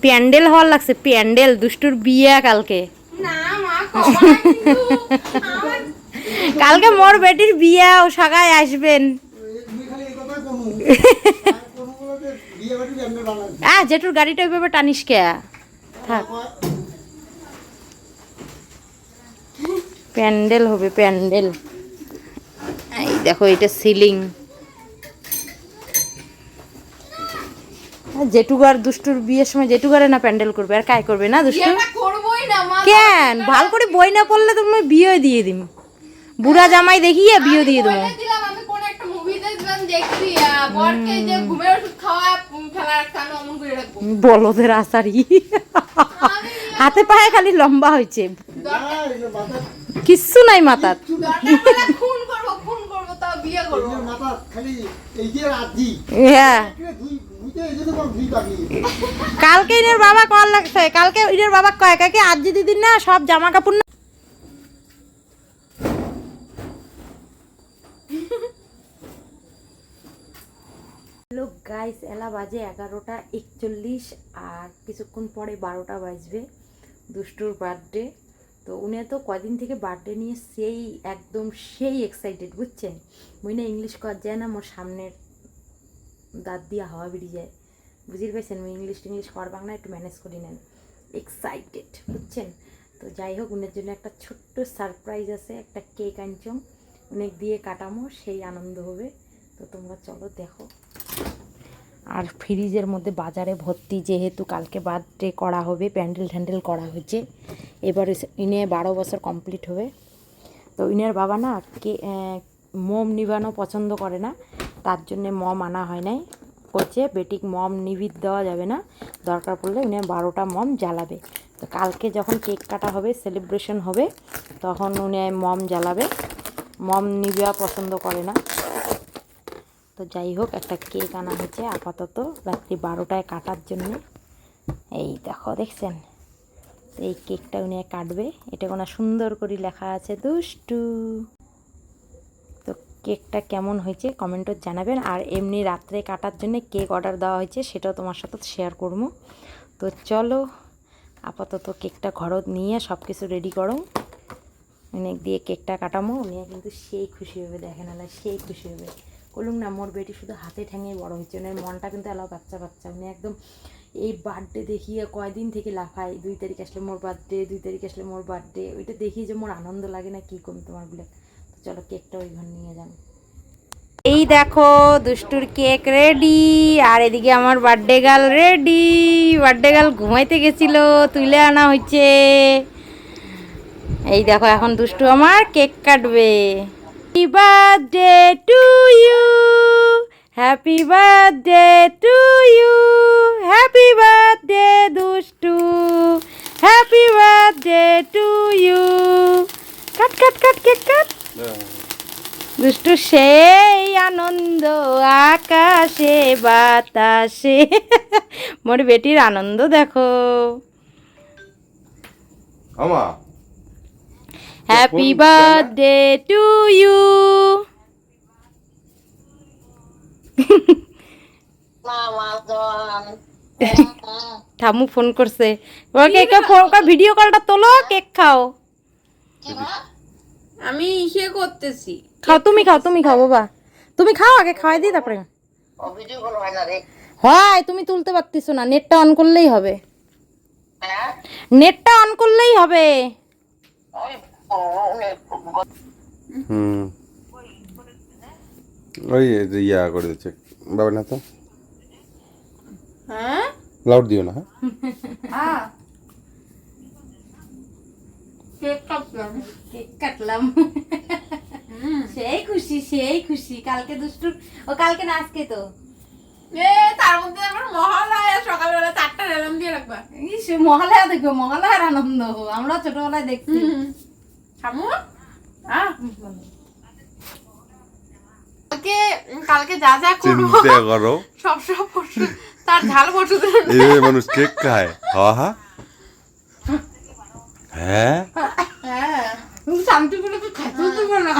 প্যান্ডেল হওয়ার লাগছে, প্যান্ডেল। দুষ্টুর বিয়ে কালকে। কালকে মোর বেটির বিয়ে, ও সবাই আসবেন। জেঠুর গাড়িটা ওইভাবে টানিস কে? থাক, প্যান্ডেল হবে, প্যান্ডেল। এই দেখো, এটা সিলিং। জেঠুগার দুষ্টুর বিয়ের সময় জেঠুগারে না প্যান্ডেল করবে, আর কাই করবে না দুষ্টু? কেন ভাল করে বই না পড়লে তুমি বিয়ে দিয়ে দিম, বুড়া জামাই দেখিয়ে বিয়ে দিয়ে দেবো। বলদের আসারি হাতে পায়ে খালি লম্বা হয়েছে, কিচ্ছু নাই মাথার। হ্যাঁ, কালকে ইনের বাবা কল লাগছে, কালকে ইনের বাবা কয় কাকে আজি দিদিন না সব জামা কাপড় না। হ্যালো গাইস, এলা বাজে 11:41 আর কিছুক্ষণ পরে 12টা বাজবে। দুষ্টুর বার্থডে, তো উনি তো কদিন থেকে বার্থডে নিয়ে সেই একদম সেই এক্সাইটেড, বুঝছেন? মুই না ইংলিশ কর যায় না, মোর সামনের দাঁত দিয়ে হাওয়া বেরিয়ে যায়, বুঝতে পারছেন? মুই ইংলিশ করবাং না, একটু ম্যানেজ করি নেন। এক্সাইটেড, বুঝছেন? তো যাই হোক, উনের জন্য একটা ছোট্ট সারপ্রাইজ আছে, একটা কেক আনছং, অনেক দিয়ে কাটামো, সেই আনন্দ হবে। তো তোমরা চলো দেখো। আর ফ্রিজের মধ্যে বাজারে ভর্তি, যেহেতু কালকে বার্থডে করা হবে, প্যান্ডেল ট্যান্ডেল করা হয়েছে। এবার ইনে 12 বছর কমপ্লিট হবে। তো ইনের বাবা না মোম নিবানো পছন্দ করে না, তার জন্যে মম আনা হয় নাই। করছে বেটিক মম নিভিদ দেওয়া যাবে না, দরকার পড়লে ইনে 12টা মম জ্বালাবে। তো কালকে যখন কেক কাটা হবে, সেলিব্রেশন হবে, তখন উনি মম জ্বালাবে, মম নিবা পছন্দ করে না। তো যাই হোক, একটা কেক আনা হয়েছে আপাতত রাত্রি 12টায় কাটার জন্য। এই দেখো, দেখছেন? তো এই কেকটা উনি কাটবে, এটা কোনো সুন্দর করে লেখা আছে দুষ্টু। তো কেকটা কেমন হয়েছে কমেন্টে জানাবেন। আর এমনি রাত্রে কাটার জন্য কেক অর্ডার দেওয়া হয়েছে, সেটাও তোমার সাথে শেয়ার করবো। তো চলো, আপাতত কেকটা ঘরত নিয়ে সব কিছু রেডি করো, অনেক দিয়ে কেকটা কাটামো। উনি কিন্তু সেই খুশি হবে, দেখেন এলা সেই খুশি হবে। বলুন না, মোর বেটি শুধু হাতে ঠ্যাঙে বড় হচ্ছে, ওনার মনটা কিন্তু এলাও বাচ্চা বাচ্চা। উনি একদম এই বার্থডে দেখিয়ে কয়দিন থেকে লাফায়, 2 তারিখ আসলে মোর বার্থডে, 2 তারিখ আসলে মোর বার্থডে। ওইটা দেখি যে মোর আনন্দ লাগে না, কী করুন তোমার বলে। তো চলো কেকটা ওই ঘর নিয়ে যান। এই দেখো, দুষ্টুর কেক রেডি, আর এদিকে আমার birthday girl ready. Birthday girl ঘুমাইতে গেছিল, তুলে আনা হয়েছে। এই দেখো, এখন দুষ্টু আমার কেক কাটবে। Happy birthday to you, happy birthday to you, happy birthday দুষ্টু, happy birthday to you. Cut cut cut, cake cut. দুষ্টু সেই আনন্দ আকাশে বাতাসে। মোর বেটির আনন্দ দেখো। Happy birthday to you. ঠামু ফোন করছে, ভিডিও কলটা তোলো, কেক খাও। আমি ইসে করতেছি। খাও, তুমি খাও, তুমি খাও বাবা, তুমি খাও, আগে খাওয়াই দিই তারপরে। হয়, তুমি তুলতে পারতেছো না, নেটটা অন করলেই হবে, নেটটা অন করলেই হবে। ওই ইয়া করে দিচ্ছে বাবা, না তো হ্যাঁ, লাউড দিও না। হ্যাঁ, কেক কাটলাম, কেক কাটলাম। সেই খুশি, সেই খুশি। কালকে দুষ্টু, ও কালকে না আজকে তো তার মধ্যে আমার মহালয়া সকালবেলা 4টা অ্যালার্ম দিয়ে রাখবা। মহালয়া দেখবো, মহালয়ার আনন্দ আমরা ছোটবেলায় দেখছি। খামু কালকে যা যা করবো সব তার ঝাল বসে এই মানুষ কেক খায়। হ্যাঁ, হ্যাঁ, শান্তিগুলো তো খাইতে দেবো না।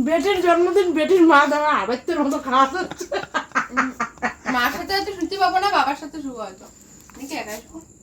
বেটির জন্মদিন বেটির মা দেওয়া আবার মতো খাওয়া হচ্ছে। মার সাথে হয়তো শুনতে পাবো না, বাবার সাথে শুভ হয়তো নাকি একাই শুভ।